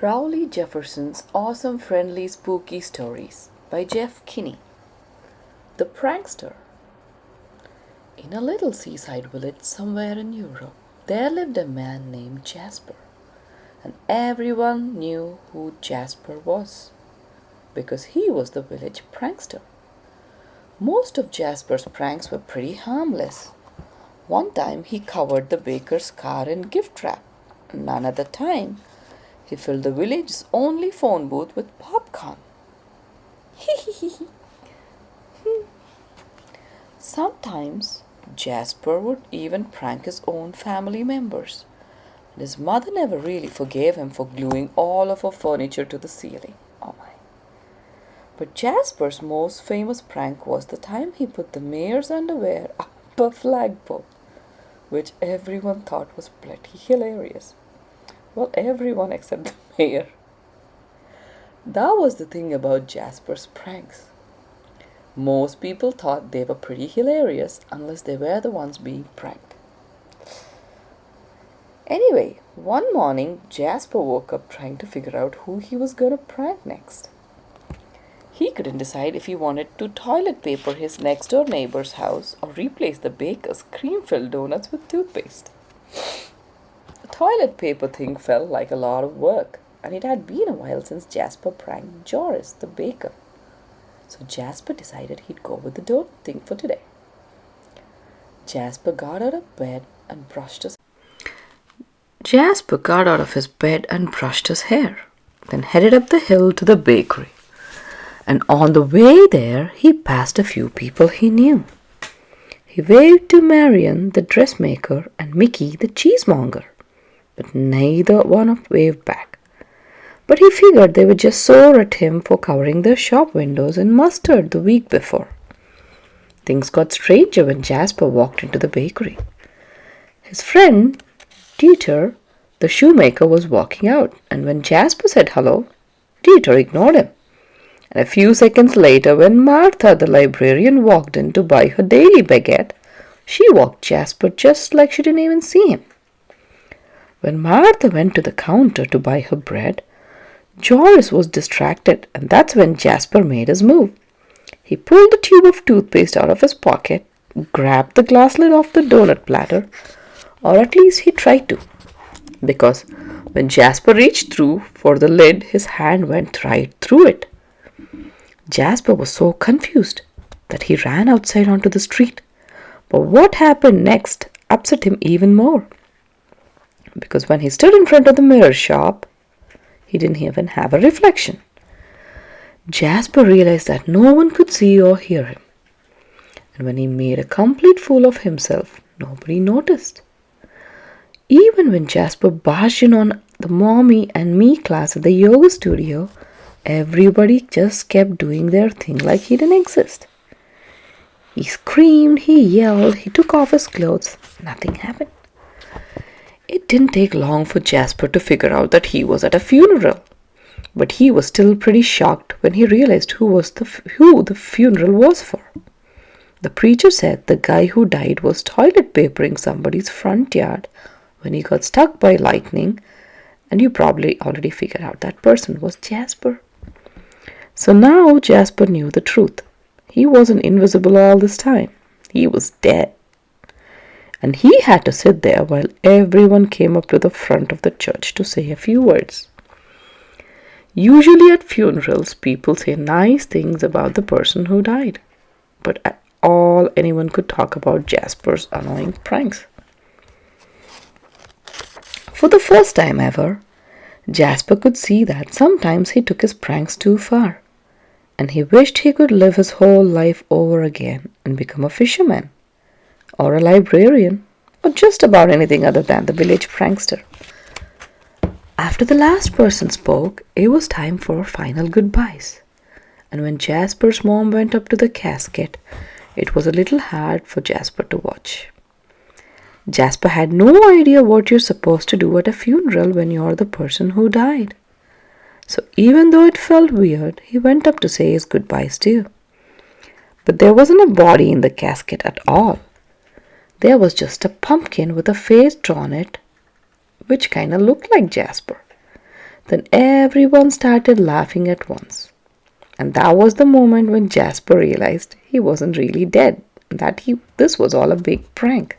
Rowley Jefferson's Awesome Friendly Spooky Stories by Jeff Kinney. The Prankster. In a little seaside village somewhere in Europe, there lived a man named Jasper, and everyone knew who Jasper was because he was the village prankster. Most of Jasper's pranks were pretty harmless. One time he covered the baker's car in gift wrap, and another time he filled the village's only phone booth with popcorn. Sometimes Jasper would even prank his own family members, and his mother never really forgave him for gluing all of her furniture to the ceiling. Oh my. But Jasper's most famous prank was the time he put the mayor's underwear up a flagpole, which everyone thought was bloody hilarious. Well, everyone except the mayor. That was the thing about Jasper's pranks. Most people thought they were pretty hilarious unless they were the ones being pranked. Anyway, one morning Jasper woke up trying to figure out who he was going to prank next. He couldn't decide if he wanted to toilet paper his next door neighbor's house or replace the baker's cream-filled donuts with toothpaste. The toilet paper thing felt like a lot of work, and it had been a while since Jasper pranked Joris, the baker. So Jasper decided he'd go with the donut thing for today. Jasper got out of bed and brushed his hair, then headed up the hill to the bakery. And on the way there, he passed a few people he knew. He waved to Marion, the dressmaker, and Mickey, the cheesemonger, but neither one waved back. But he figured they were just sore at him for covering their shop windows in mustard the week before. Things got stranger when Jasper walked into the bakery. His friend, Dieter, the shoemaker, was walking out, and when Jasper said hello, Dieter ignored him. And a few seconds later, when Martha, the librarian, walked in to buy her daily baguette, she walked Jasper just like she didn't even see him. When Martha went to the counter to buy her bread, Joris was distracted, and that's when Jasper made his move. He pulled the tube of toothpaste out of his pocket, grabbed the glass lid off the donut platter, or at least he tried to, because when Jasper reached through for the lid, his hand went right through it. Jasper was so confused that he ran outside onto the street. But what happened next upset him even more, because when he stood in front of the mirror shop, he didn't even have a reflection. Jasper realized that no one could see or hear him. And when he made a complete fool of himself, nobody noticed. Even when Jasper barged in on the mommy and me class at the yoga studio, everybody just kept doing their thing like he didn't exist. He screamed, he yelled, he took off his clothes. Nothing happened. It didn't take long for Jasper to figure out that he was at a funeral. But he was still pretty shocked when he realized who the funeral was for. The preacher said the guy who died was toilet papering somebody's front yard when he got struck by lightning, and you probably already figured out that person was Jasper. So now Jasper knew the truth. He wasn't invisible all this time. He was dead. And he had to sit there while everyone came up to the front of the church to say a few words. Usually at funerals, people say nice things about the person who died. But all anyone could talk about Jasper's annoying pranks. For the first time ever, Jasper could see that sometimes he took his pranks too far, and he wished he could live his whole life over again and become a fisherman, or a librarian, or just about anything other than the village prankster. After the last person spoke, it was time for final goodbyes, and when Jasper's mom went up to the casket, it was a little hard for Jasper to watch. Jasper had no idea what you're supposed to do at a funeral when you're the person who died. So even though it felt weird, he went up to say his goodbyes too. But there wasn't a body in the casket at all. There was just a pumpkin with a face drawn it, which kind of looked like Jasper. Then everyone started laughing at once. And that was the moment when Jasper realized he wasn't really dead, that this was all a big prank.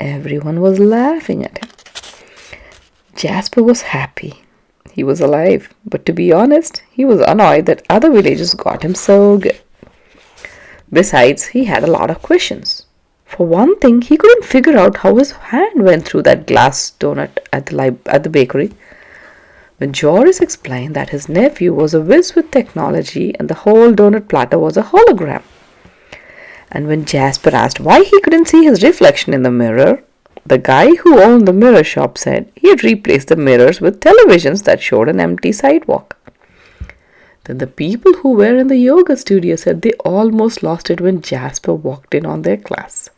Everyone was laughing at him. Jasper was happy. He was alive, but to be honest, he was annoyed that other villagers got him so good. Besides, he had a lot of questions. For one thing, he couldn't figure out how his hand went through that glass donut at the bakery. When Joris explained that his nephew was a whiz with technology and the whole donut platter was a hologram. And when Jasper asked why he couldn't see his reflection in the mirror, the guy who owned the mirror shop said he had replaced the mirrors with televisions that showed an empty sidewalk. Then the people who were in the yoga studio said they almost lost it when Jasper walked in on their class.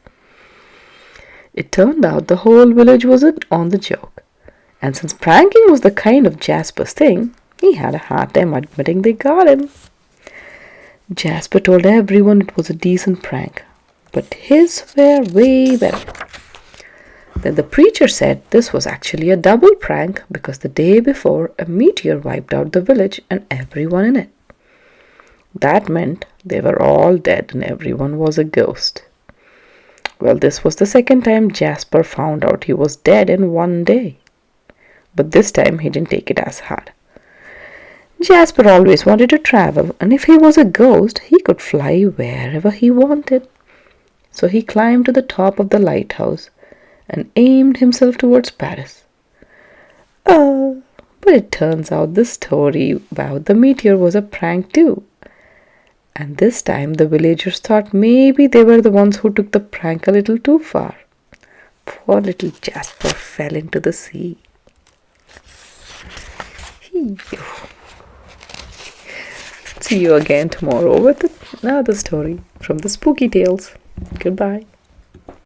It turned out the whole village was in on the joke. And since pranking was the kind of Jasper's thing, he had a hard time admitting they got him. Jasper told everyone it was a decent prank, but his were way better. Then the preacher said this was actually a double prank because the day before a meteor wiped out the village and everyone in it. That meant they were all dead and everyone was a ghost. Well, this was the second time Jasper found out he was dead in one day. But this time he didn't take it as hard. Jasper always wanted to travel, and if he was a ghost, he could fly wherever he wanted. So he climbed to the top of the lighthouse and aimed himself towards Paris. But it turns out the story about the meteor was a prank too. And this time the villagers thought maybe they were the ones who took the prank a little too far. Poor little Jasper fell into the sea. See you again tomorrow with another story from the Spooky Tales. Goodbye.